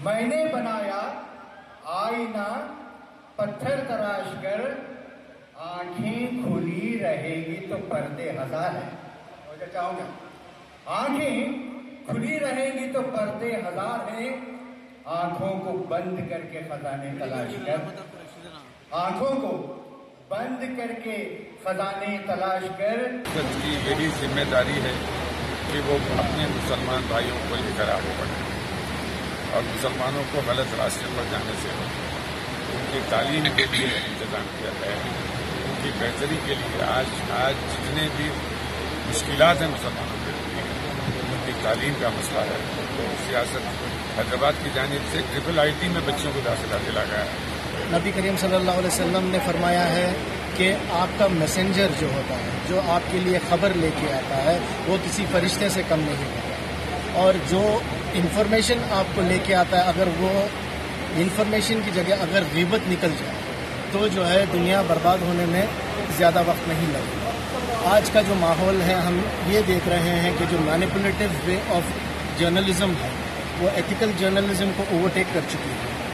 میں نے بنایا آئینہ پتھر تراش کر، آنکھیں کھلی رہے گی تو پردے ہزار ہیں. اور چاہوں گا آنکھیں کھلی رہے گی تو پردے ہزار ہیں، آنکھوں کو بند کر کے خزانے تلاش کر، آنکھوں کو بند کر کے خزانے تلاش کر. کی یہی ذمہ داری ہے کہ وہ اپنے مسلمان بھائیوں کو لے کر آگے بڑھیں اور مسلمانوں کو غلط راستے پر جانے سے ان کی تعلیم کے لیے انتظام کیا جائے، ان کی بہتری کے لیے. آج جتنے بھی مشکلات ہیں مسلمانوں کے لیے، ان کی تعلیم کا مسئلہ ہے. تو سیاست حیدرآباد کی جانب سے IIT میں بچوں کو داخلہ دلا گیا ہے. نبی کریم صلی اللہ علیہ وسلم نے فرمایا ہے کہ آپ کا میسنجر جو ہوتا ہے، جو آپ کے لیے خبر لے کے آتا ہے، وہ کسی فرشتے سے کم نہیں ہوتا. اور جو انفارمیشن آپ کو لے کے آتا ہے، اگر وہ انفارمیشن کی جگہ اگر غیبت نکل جائے تو جو ہے دنیا برباد ہونے میں زیادہ وقت نہیں لگے. آج کا جو ماحول ہے، ہم یہ دیکھ رہے ہیں کہ جو مینیپولیٹو وے آف جرنلزم ہے وہ ایتھیکل جرنلزم کو اوورٹیک کر چکی ہے.